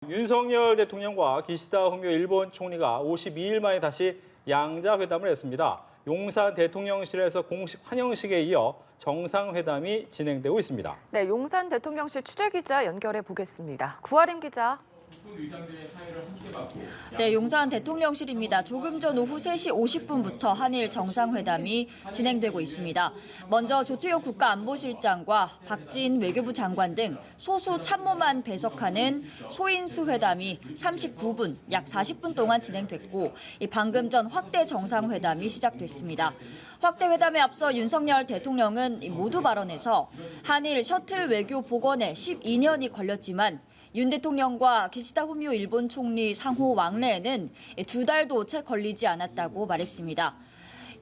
윤석열 대통령과 기시다 후미오 일본 총리가 52일 만에 다시 양자회담을 했습니다. 용산 대통령실에서 공식 환영식에 이어 정상회담이 진행되고 있습니다. 네, 용산 대통령실 취재기자 연결해 보겠습니다. 구아림 기자. 네, 용산 대통령실입니다. 조금 전 오후 3시 50분부터 한일 정상회담이 진행되고 있습니다. 먼저 조태호 국가안보실장과 박진 외교부 장관 등 소수 참모만 배석하는 소인수 회담이 39분, 약 40분 동안 진행됐고 방금 전 확대 정상회담이 시작됐습니다. 확대 회담에 앞서 윤석열 대통령은 모두 발언에서 한일 셔틀 외교 복원에 12년이 걸렸지만 윤 대통령과 기시다 후미오 일본 총리 상호 왕래에는 2달도 채 걸리지 않았다고 말했습니다.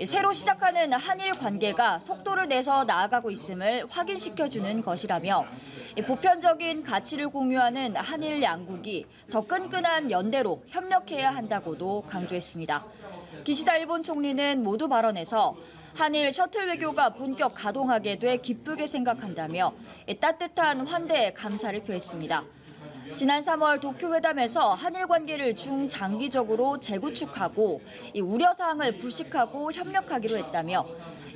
새로 시작하는 한일 관계가 속도를 내서 나아가고 있음을 확인시켜주는 것이라며 보편적인 가치를 공유하는 한일 양국이 더 끈끈한 연대로 협력해야 한다고도 강조했습니다. 기시다 일본 총리는 모두 발언에서 한일 셔틀 외교가 본격 가동하게 돼 기쁘게 생각한다며 따뜻한 환대에 감사를 표했습니다. 지난 3월 도쿄 회담에서 한일 관계를 중장기적으로 재구축하고 우려사항을 불식하고 협력하기로 했다며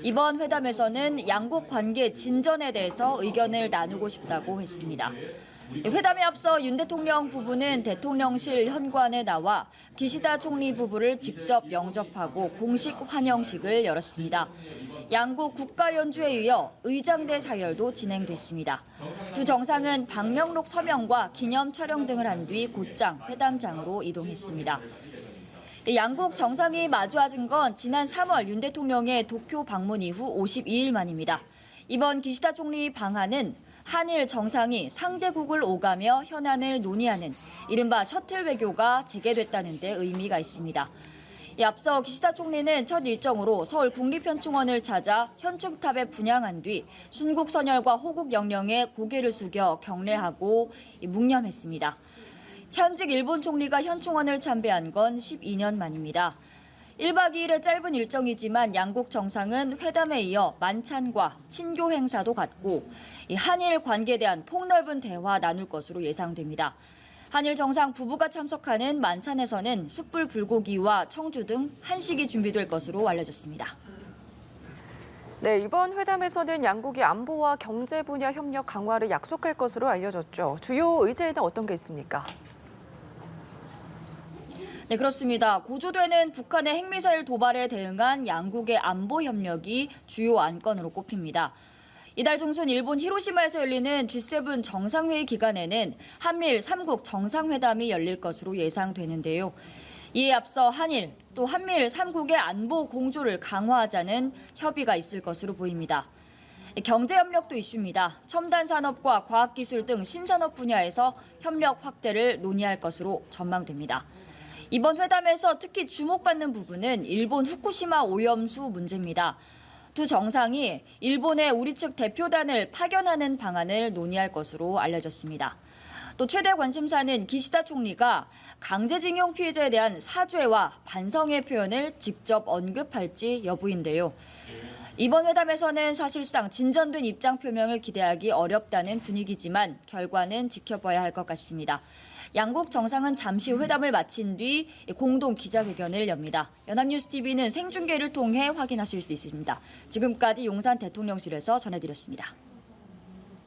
이번 회담에서는 양국 관계 진전에 대해서 의견을 나누고 싶다고 했습니다. 회담에 앞서 윤 대통령 부부는 대통령실 현관에 나와 기시다 총리 부부를 직접 영접하고 공식 환영식을 열었습니다. 양국 국가 연주에 이어 의장대 사열도 진행됐습니다. 두 정상은 방명록 서명과 기념 촬영 등을 한 뒤 곧장 회담장으로 이동했습니다. 양국 정상이 마주 앉은 건 지난 3월 윤 대통령의 도쿄 방문 이후 52일 만입니다. 이번 기시다 총리 방한은 한일 정상이 상대국을 오가며 현안을 논의하는 이른바 셔틀 외교가 재개됐다는 데 의미가 있습니다. 앞서 기시다 총리는 첫 일정으로 서울 국립현충원을 찾아 현충탑에 분향한 뒤 순국 선열과 호국 영령에 고개를 숙여 경례하고 묵념했습니다. 현직 일본 총리가 현충원을 참배한 건 12년 만입니다. 1박 2일의 짧은 일정이지만 양국 정상은 회담에 이어 만찬과 친교 행사도 갖고 한일 관계에 대한 폭넓은 대화 나눌 것으로 예상됩니다. 한일 정상 부부가 참석하는 만찬에서는 숯불 불고기와 청주 등 한식이 준비될 것으로 알려졌습니다. 네, 이번 회담에서는 양국이 안보와 경제 분야 협력 강화를 약속할 것으로 알려졌죠. 주요 의제에는 어떤 게 있습니까? 네, 그렇습니다. 고조되는 북한의 핵미사일 도발에 대응한 양국의 안보 협력이 주요 안건으로 꼽힙니다. 이달 중순 일본 히로시마에서 열리는 G7 정상회의 기간에는 한미일 3국 정상회담이 열릴 것으로 예상되는데요. 이에 앞서 한일 또 한미일 3국의 안보 공조를 강화하자는 협의가 있을 것으로 보입니다. 경제 협력도 이슈입니다. 첨단 산업과 과학기술 등 신산업 분야에서 협력 확대를 논의할 것으로 전망됩니다. 이번 회담에서 특히 주목받는 부분은 일본 후쿠시마 오염수 문제입니다. 두 정상이 일본의 우리 측 대표단을 파견하는 방안을 논의할 것으로 알려졌습니다. 또 최대 관심사는 기시다 총리가 강제징용 피해자에 대한 사죄와 반성의 표현을 직접 언급할지 여부인데요. 이번 회담에서는 사실상 진전된 입장 표명을 기대하기 어렵다는 분위기지만 결과는 지켜봐야 할 것 같습니다. 양국 정상은 잠시 후 회담을 마친 뒤 공동 기자회견을 엽니다. 연합뉴스TV는 생중계를 통해 확인하실 수 있습니다. 지금까지 용산 대통령실에서 전해드렸습니다.